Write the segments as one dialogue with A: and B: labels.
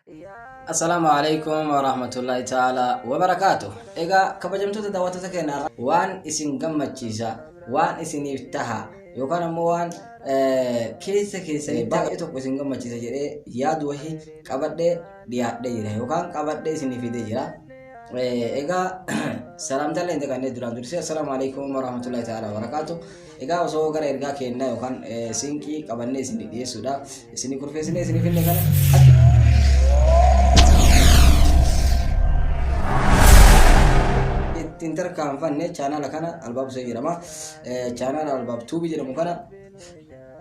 A: السلام عليكم ورحمة الله تعالى وبركاته. إذا كبجمتو تدوات تكينا وان اسم جمع تشيزا وان اسم يفتحا يوكان موان كيسة باقيتو اسم جمع تشيزا جري ياد وهي كبده ديات ديره يوكان كبده اسم في ديره. إذا سلام تلا إنت كان ندران درسي السلام عليكم ورحمة الله تعالى وبركاته. إذا وصو كره إرجع كينا يوكان سينكي كبرني اسم دي سودا اسم كورفيسني اسم في النكان تنتر كان فن channel kana albab sejirama channel albab 2 bijiramu kana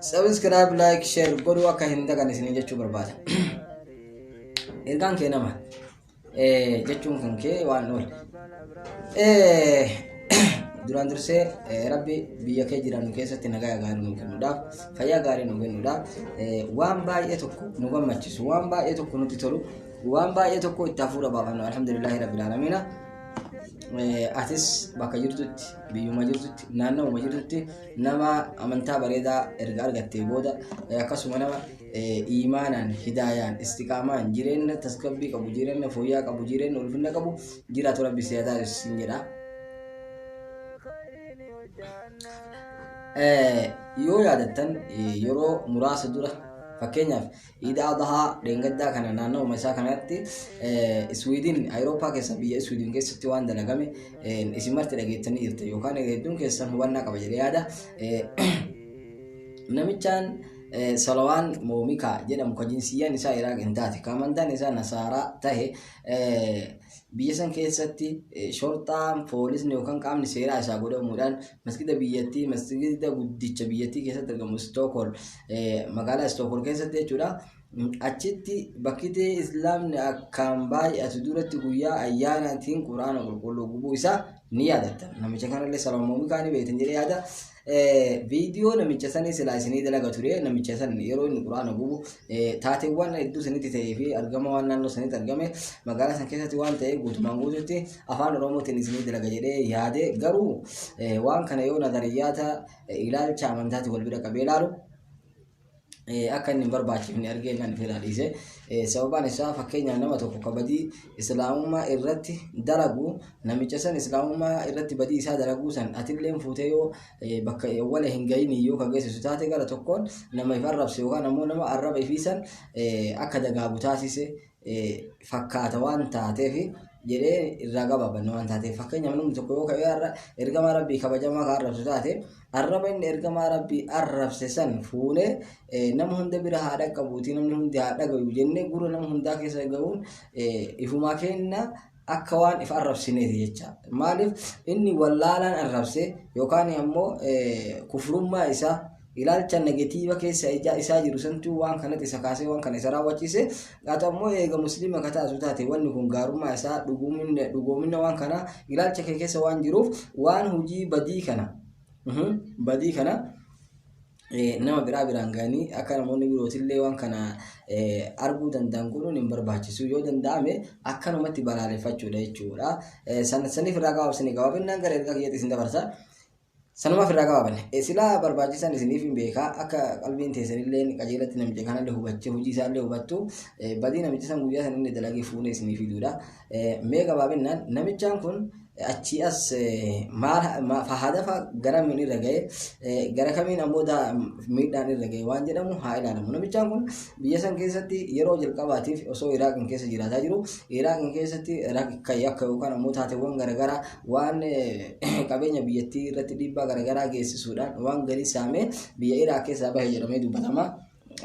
A: subscribe like share godu akka hinda kan isin jechu barbada ergan kenama jechun kan ke wan ol duran durse rabbi biya ke jiran keessatti nagaa gaarii nu kennuudhaaf fayyaa gaarii nu kennuudhaaf waan baay'ee tokko nu gammachiisu waan baay'ee tokko nutti tolu waan baay'ee tokko itti hafuura baafannu alhamdulillahi rabbil alamin. Atis bakka jirtutti biyyuma jirtutti naannoo jirtutti nama amantaa bareedaa erga argattee booda akkasuma nama iimaanaan hidaayaan istiqaamaan jireenya tasgabbii qabu jireenya fooyyaa qabu jireenya ulfinna qabu jiraatu rabbi siyataa isin jedha. Yoo yaadattan yeroo muraasa dura fakkeenyaaf Iida Adhaa dheengaddaa kana naannoo isaa kanatti Sweden Awurooppaa keessa biyya Sweden keessatti waan dalagame isin marti dhageettanii jirtu yookaan hedduun keessan hubannaa qaba jedhee yaada. Namichaan Salawaan Moomika jedhamu kan jinsiyaan isaa Iraaq hin taate kan amantaan isaa Nasaaraa tahe biyya san keessatti shortaan poolisni yookaan qaamni seeraa isaa godhamuudhaan masgida biyyattii masgida guddicha biyyattii keessatti argamu Stockholm magaalaa Stockholm keessatti jechuudha. Achitti bakkitee islaamni akkaan baay'atu duratti guyyaa ayyaanaatiin quraana qulqulluu gubuu isaa ni yaadatta. Namicha kanallee Salawaan Moomikaa ni beektan jedhee yaada. Viidiyoo namicha sanii silaa isinii dalaga ture namicha san yeroo inni quraana gubu taateewwan hedduu sanitti ta'ee fi argama waan naannoo sanitti argame magaalaa san keessatti waan ta'e guutumaan guututti afaan oromootiin isinii dalaga jedhee yaade garuu waan kana yoo nadariyyaata ilaalcha amantaati wal bira qabee ilaalu akka inni barbaachifne argee kan fira dhiise sababaan isaa fakkeenyaaf nama tokko kabadii islaamummaa irratti dalagu namicha san islaamummaa irratti badii isaa dalaguu san atilleen fuutee yoo bakka wala hin gahin yoo ka geessisu taate gara tokkoon nama if arrabse yookaan ammoo nama arraba ifiisan akka dagaagu taasise fakkaata waan taateef jedhee irraa gabaabanne waan taateef fakkeenyaaf namni tokko yoo ka'ee ergamaa rabbii kabajamaa ka arrabsu taate arraba inni ergamaa rabbii arrabse san fuunee nama hunda bira haadha qabuuti namni hundi haadha gayu jennee gurra nama hundaa keessa ga'uun ifumaa kenna akka waan if arrabsineeti jecha. Maaliif inni wallaalaan arrabse yookaan ammoo kufrummaa isaa ilaalcha negatiiva keessa isaa jiru santu waan kanatti isa kaasee waan kana isa raawwachiise gaata ammoo eega muslima ka taatu taate wanni kun gaarummaa isaa dhugoomina waan kana ilaalcha kee keessa waan jiruuf waan hojii badii kana nama biraan ganii akka namoonni birootillee waan kana arguu danda'an kunuun hin barbaachisu yoo danda'ame akkanumatti balaaleffachuudha jechuudha. Saniif irraa gabaabsanii gabaabinaan gara ergaa kiyyaatti isin dabarsa. Sanuma firraa qabaabanne silaa barbaachisan isiniif hin beekaa akka qalbiin teessanillee qajeelatti namicha kanallee hubachee hojii isaallee hubattu badii namicha san guyyaa san inni dalagee fuunee isiniif fiduudha. Mee gabaabinaan namichaan kun achi as hadafa gara miin irra ga'e gara kamiin ammoo miidhaan irra ga'e waan jedhamu haa ilaalamu. Namichaan kun biyya san keessatti yeroo jalqabaatiif osoo Iraaqin keessa jiraataa jiru Iraaqin keessatti akka yookaan ammoo taateewwan garaagaraa waan qabeenya biyyattii irratti dhiibbaa garaagaraa geessisuudhaan waan galii saamee biyya Iraaq keessaa bahe jedhamee dubbatama.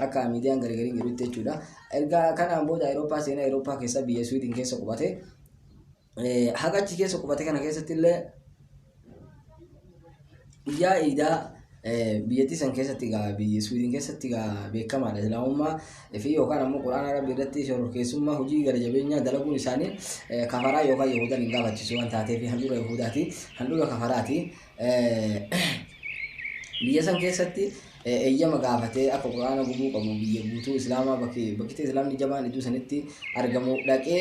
A: Akka miidiyaan garaagarii jedhutti jechuudha. Erga kanaan booda Awurooppaa seenaa Awurooppaa keessa biyya Sweden keessa qubate. Hagachi keessa qubate kana keessatti illee guyyaa iidaa biyyattii san keessatti biyya Sweden keessatti beekamaadha. Islaamummaa fi yookaan ammoo quraana rabbii irratti shororkeessummaa hojii gara jabeenyaa dalaguun isaanii kafaraa yookaan Yahudan hin gaafachiisu waan taateef handhuura Yahudaati handhuura kafaraati. Biyya san keessatti eeyyama gaafatee akka quraana gubuu qabu biyya guutuu islaamaa bakkitee islaamni jabaan iddoo sanitti argamu dhaqee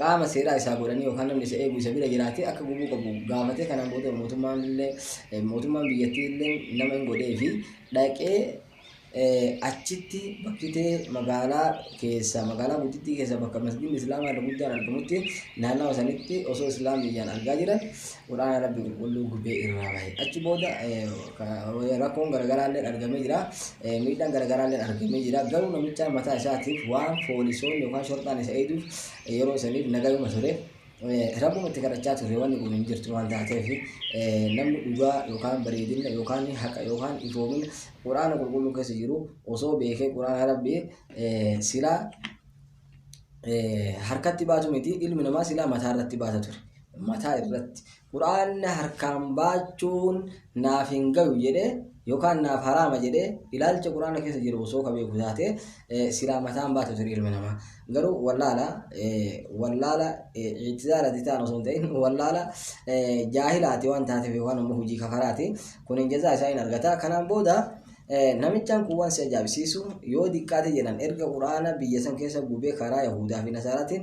A: qaama seeraa isaa godhanii yookaan namni isa eegu isa bira jiraatee akka gubuu qabu gaafatee kanaan booda mootummaan biyyattii illee nama hin godhee fi dhaqee achitti bakkitee magaalaa keessa magaalaa guddittii keessa bakka masjidni islaamaa irra guddaan argamutti naannawa sanitti osoo islaamiyyaan argaa jiran quraana rabbi qulqulluu gubee irraa bahe achi booda rakkoon garaagaraallee argamee jira miidhaan garaagaraallee argamee jira garuu namicha mataa isaatiif waan poolisoonni yookaan shortaan isa eeduuf yeroo saniif nagayuma ture rabbuma itti kadhachaa ture wanni kun hin jirtu waan taateef namni dhugaa yookaan bareedina yookaan haqa yookaan ifoomina quraana qulqulluu keessa jiru osoo beekee quraana rabbii silaa harkatti baatu miti ilmi namaa silaa mataa irratti baata ture mataa irratti quraana harkaan baachuun naaf hin gayu jedhee yookaan naaf haraama jedhee ilaalcha quraana keessa jiru osoo ka beeku taate silaa mataan baatu ture ilmi namaa garuu wallaala ictizaarati ta'an osoo hin ta'in wallaala jaahilaati waan taateef yookaan ammoo hojii kafaraati kun hin jazaa isaa hin argata kanaan booda namichaan kun waan si ajaa'ibsiisu yoo diqqaate jedhan erga quraana biyya san keessa gubee karaa yahudaa fi nasaaraatiin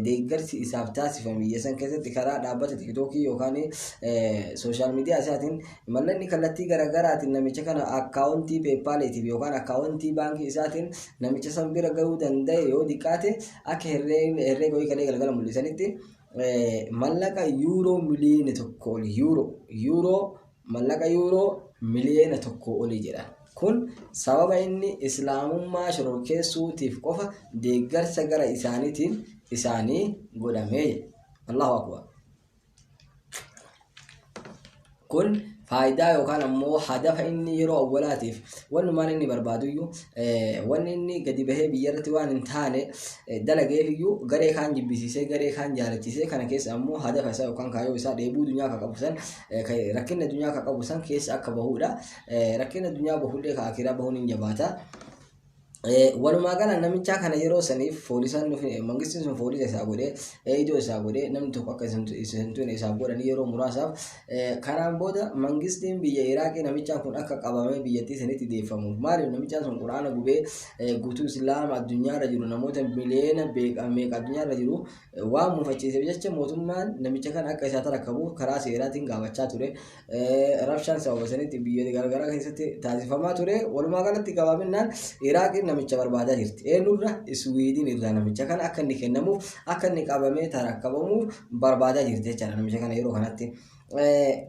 A: deeggarsi isaaf taasifame biyya san keessatti karaa dhaabbata tiktookii yookaan sooshaal miidiyaa isaatiin mallanni kallattii garaagaraatiin namicha kana akkaawuntii peepaaleetiif yookaan akkaawuntii baankii isaatiin namicha san bira gahuu danda'e yoo diqqaate akka herreega wayii kalee galgala mul'isanitti mallaqa yuuroo miliyoona tokko oli mallaqa yuuroo miliyoona tokko oli jedha. Kun sababa inni islaamummaa shororkeessuutiif qofa deeggarsa gara isaanii godhamee Allahu akbar. Kun faayidaa yookaan ammoo hadafa inni yeroo awwalaatiif wanumaan inni barbaaduyyuu wanni inni gadi bahee biyyarratti waan hin taane dalageefiyyuu garee kaan jibbisiisee garee kaan jaalachiisee kana keessa ammoo hadafa isaa yookaan kaayyoo isaa dheebuu dunyaa ka qabu san rakkina dunyaa ka qabu san keessa akka bahuudha rakkina dunyaa bahullee ka akiraa bahuun hin jabaata. Walumaa gala namicha kana yeroo saniif poolisaan mangistiin sun poolisa isaa godhee eeyidoo isaa godhee namni tokko akka isintuun isaaf godhan yeroo muraasaaf kanaan booda mangistiin biyya Iraaqii namichaan kun akka qabamee biyyattii sanitti deeffamuuf maaliif namichaan sun quraana gubee guutuu islaama addunyaarra jiru namoota miliyoona meeqa addunyaarra jiru waan mufachiiseef jecha mootummaan namicha kana akka isaa tarakkabuuf karaa seeraatiin gaafachaa ture rabshaan sababa sanitti biyyoota garaagaraa keessatti taasifamaa ture walumaa galatti gabaabinaan Iraaqii namicha barbaadaa jirti eenyurra Iswiidin irraa namicha kana akka inni kennamuuf akka inni qabamee tarakkabamuuf barbaadaa jirti jechaadha namicha kana yeroo kanatti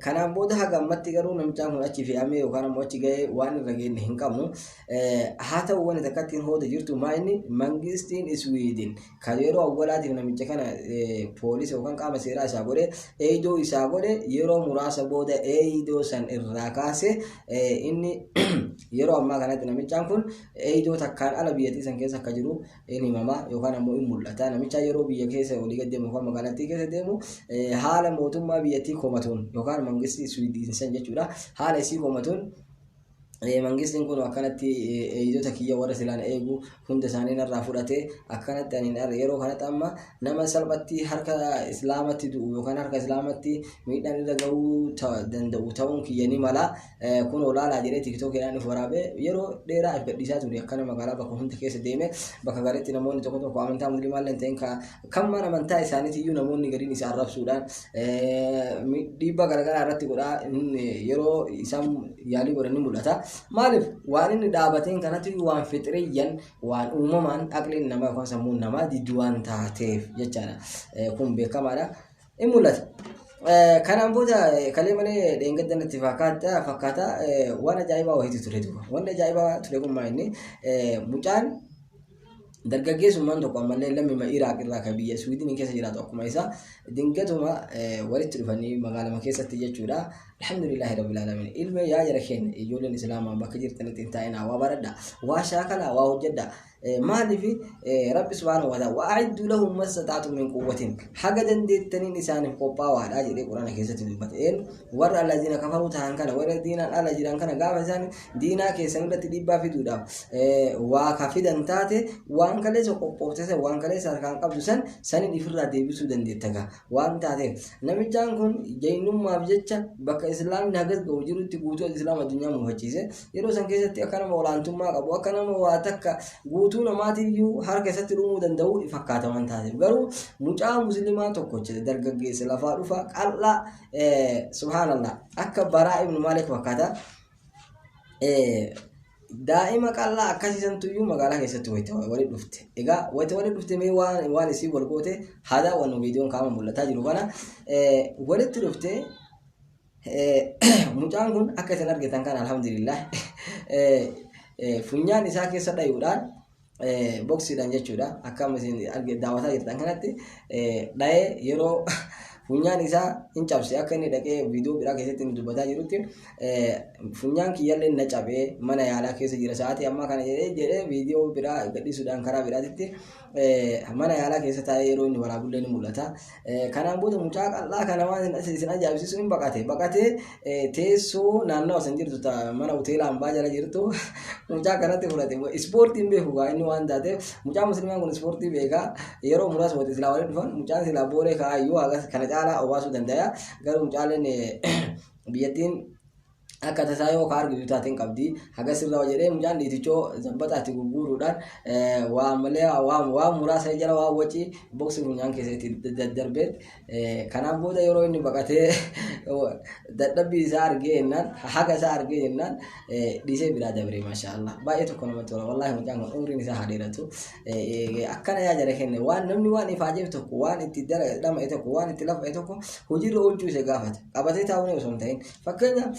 A: kanaan booda haga ammatti garuu namichaan kun achi fe'amee yookaan ammoo achi ga'ee waan irra geenne hin qabnu haa ta'u wanti takkatti hin hooda jirtu maa inni mangistiin Iswiidin kan yeroo awwalaatiif namicha kana poolisa yookaan qaama seeraa isaa godhe eeyidoo isaa godhe yeroo muraasa booda eeyidoo san irraa kaase inni yeroo ammaa kanatti namichaan kun eeyidoo takkaan ala biyyattii san keessa akka jiru inni himamaa yookaan ammoo hin mul'ata namicha yeroo biyya keessa olii gad deemu yookaan magaalattii keessa deemu haala mootummaa biyyattii komatuun yookaan mangistii Iswiidin san jechuudha haala isii komatuun mangistiin kun akkanatti eeyidota kiyya warra silaan eegu hunda isaanii narraa fudhate akkanatti ani yeroo kanatti amma nama salphatti harka islaamatti du'u yookaan harka islaamatti miidhaan irra gahuu danda'u ta'uun kiyya ni mala kun olaalaa jedhee tiktookiidhaan if waraabee yeroo dheeraa if gadhiisaa ture akkana magaalaa bakka hunda keessa deeme bakka gariitti namoonni tokko amantaa musliimaa illee ta'in kan mana amantaa isaaniitiyyuu namoonni gariin isa arrabsuudhaan dhiibbaa garaagaraa irratti godhaa yeroo isaan yaalii godhan ni mul'ata. Maaliif waan inni dhaabateen kanatti waan fixiriyyan waan uumamaan aqliin namaa yookaan sammuun namaa diddu waan taateef jechaadha kun beekamaadha in mul'ata. Kanaan booda kalee malee dheengaddanatti fakkaata waan ajaa'ibaa wayiitu ture duuba waan ajaa'ibaa ture kun maa inni mucaan dargaggeessummaan tokko ammallee lammii Iraaq irraa kan biyya Iswiidin keessa jiraatu akkuma isaa dingatuma walitti dhufanii magaalama keessatti jechuudha. Alhamdulillahi rabbil alamin ilmi yaa jara keenya ijoolleen islaamaa bakka jirtanitti hin taa'inaa waa baradha waa shaakalaa waa hojjedha maaliif rabbi subhaanahu wa ta'ala wa'iddu lahum mastata'tum min quwwatin haga dandeettaniin isaaniif qophaa'aadha jedhee quraana keessatti dubbate warra allazina kafaruu ta'an kana warra diinaan ala jiran kana gaafa isaan diinaa keessan irratti dhiibbaa fiduudhaaf waa ka fidan taate waan kaleessa qophoofte waan kaleessa harkaan qabdu sanin ifirraa deebisuu dandeettaga waan taateef namichaan kun jaynummaaf jecha bakka islaamni hagas ga'u jirutti guutuu islaam addunyaa mufachiise yeroo san keessatti akka nama olaantummaa qabu akka nama waa takka guutuu namaatiyyuu harka isatti dhumuu danda'u fakkaata waan taateef garuu mucaa muslimaa tokkocha dargaggeessa lafaa dhufa qal'aa subhaanallah akka Baraa ibn Maalik fakkaata دائما قال لا كاسيسن تيو مقاله كيست ولد دفت ايغا ولد دفت مي وان سي ولغوته هذا وانو فيديو كان مولتا جرو كان ولد دفت mucaan kun akka isin argitan kan alhamdulillah funyaan isaa keessa dhayuudhaan boksiidhaan jechuudha akka isin daawwataa jirtan kanatti dhayee yeroo funyaan isaa hin cabse akka inni dhaqee viidiyoo biraa keessatti inni dubbataa jirutti funyaan kiyyallee na cabee mana yaalaa keessa jira sa'aatii ammaa kana jedhee viidiyoo biraa gadhiisuudhaan karaa biraatitti mana yaalaa keessa taa'ee yeroo inni waraabullee ni mul'ata. Kanaan booda mucaa qal'aa kana waan isin ajaa'ibsiisu hin baqatee teessoo naannoo isin jirtu mana hoteela hambaa jala jirtu mucaa kanatti fudhate ispoortiin beeku gaa inni waan taateef mucaa musliimaan kun ispoortii beekaa yeroo muraasa walitti silaa walitti dhufan mucaan silaa booree kaayyuu kana caalaa obaasuu danda'a garuu mucaaleen biyyattiin akka tasaa yoo ka argitu taateen qabdi haga sirra jedhee mucaan dhiitichoo zabbataatti gurguruudhaan waa malee waa muraasa jala waa wacii boksi funyaan keessatti daddarbeet kanaan booda yeroo inni baqatee dadhabbii isaa argee jennaan haga isaa argee jennaan dhiisee biraa dabre maashaallah baay'ee tokko namatti tola wallaahi mucaan kun umriin isaa hadeeratu akkana yaa jala kenne waan namni waan ifaajeef tokko waan itti dhama'e tokko waan itti lafa'e tokko hojiirra oolchuu isa gaafata qabatee taa'uun osoo hin ta'in fakkeenyaaf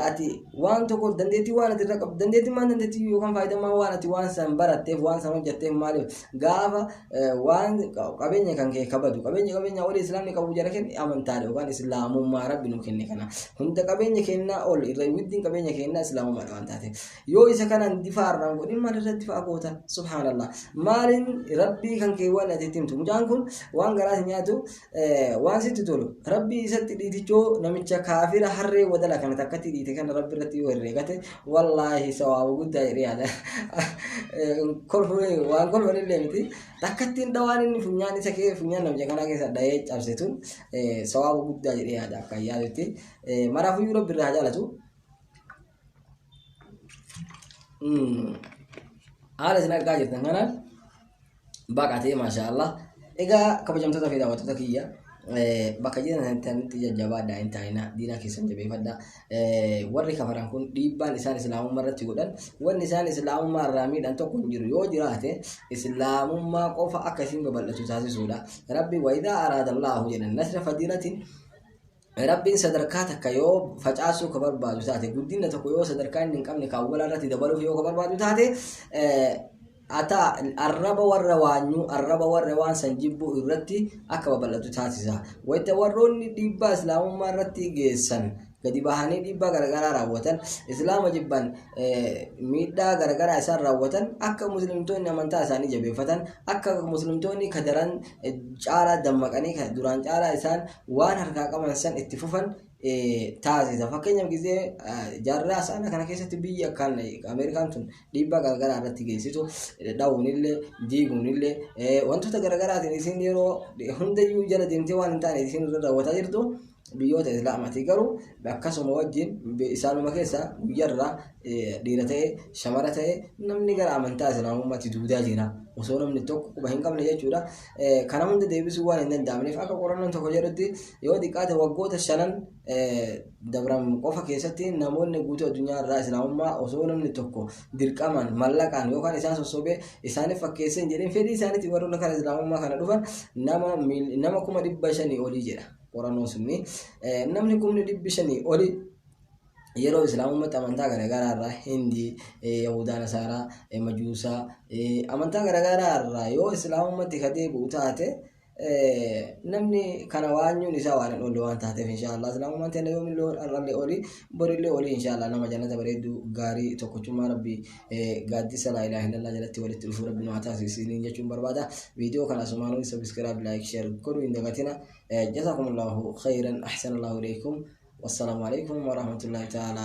A: ati waan tokko dandeettii waan ati irra qabdu dandeettii maan dandeettii yookaan faayidamaa waan ati waan san baratteef waan san hojjetteef maaliif gaafa waan qabeenya kan kee kabadu qabeenya olii islaamni qabu jala kenne amantaadha yookaan islaamummaa rabbi nu kenne kana hunda qabeenya kennaa ol irra widdiin qabeenya kennaa islaamummaadha waan taateef yoo isa kanaan difaarraan godhin maal irratti difaa goota subhaanallah maaliin rabbii kan kee waan ati timtu mucaan kun waan garaas nyaatu waan sitti tolu rabbii isatti dhiitichoo namicha kaafira harree wadala kana takkatti dhiite kan rabbi irratti yoo herreegate wallaahi sawaabu guddaa jedhee waan kolfanillee miti takkattiin dhawaan inni funyaan isa kee funyaan namicha kanaa keessa dhahee cabsituun sawaabu guddaa jedhee yaada akka yaadutti maraafuyyuu rabbi irraa jaalatu haala isin argaa jirtan kanaan baqatee maashaallah egaa kabajamtoota fi daawwattoota kiyya bakka jiranitti jajjabaadhaa hin taa'ina diinaa keessan jabeeffadhaa warri kafaran kun dhiibbaan isaan islaamummaa irratti godhan wanni isaan islaamummaa irraa miidhan tokko hin jiru yoo jiraate islaamummaa qofa akka isin babal'atu taasisuudha rabbi waidaa araadallaahu jedhan nasra fadiilatiin rabbiin sadarkaa takka yoo facaasuu ka barbaadu taate guddina tokko yoo sadarkaa inni hin qabne kaawwala irratti dabaluuf yoo ka barbaadu taate ata arraba warra waanyu arraba warra waan san jibbu irratti akka babal'atu taasisa wayita warroonni dhiibbaa islaamummaa irratti geessan gadi bahanii dhiibbaa garagaraa raawwatan islaama jibban miidhaa garagaraa isaan raawwatan akka muslimtoonni amantaa isaanii jabeeffatan akka muslimtoonni kadaran caalaa dammaqanii duraan caalaa isaan waan harkaa qaban san itti fufan taasisa fakkeenyaaf gizee jaarraa sana kana keessatti biyya kan Ameerikaan tun dhiibbaa garagaraa irratti geessitu dhawuunillee diiguunillee wantoota garagaraatiin isin yeroo hundayyuu jala deemtee waan hin taane isin irra raawwataa jirtu biyyoota islaamaatii garuu akkasuma wajjin isaanuma keessa guyyarraa dhiira ta'e shamara ta'e namni gara amantaa islaamummaatti duudaa jira osoo namni tokko quba hin qabne jechuudha kana hunda deebisuu waan hin danda'amneef akka qorannoon tokko jedhutti yoo xiqqaate waggoota 5 dabran qofa keessatti namoonni guutuu addunyaa irraa islaamummaa osoo namni tokko dirqaman mallaqaan yookaan isaan sossobee isaaniif fakkeessee hin jedhin fedhii isaaniitiin warroonni kana islaamummaa kana dhufan nama 500,000 olii jedha qorannoon sunni namni 500,000 olii yeroo islaamummaatti amantaa garagaraa irraa hindii yahudaa nasaaraa majuusaa amantaa garagaraa irraa yoo islaamummaatti ka deebi'u taate namni kana waanyuun isaa waan hin oolle waan taateef inshaallah islaamummaan ta'e yoomillee arrallee olii borillee olii inshaallah nama jannata bareedduu gaarii tokkochummaa rabbii gaaddisa laa ilaaha illallaa jalatti walitti dhufuu rabbi nu haa taasisiniin jechuun barbaada viidiyoo kana asumaanuu sabskiraayib laayik sheer godhuu hin dagatina jazakumullahu khayran ahsanallahu ilaykum wassalamu alaykum warahmatullahi ta'ala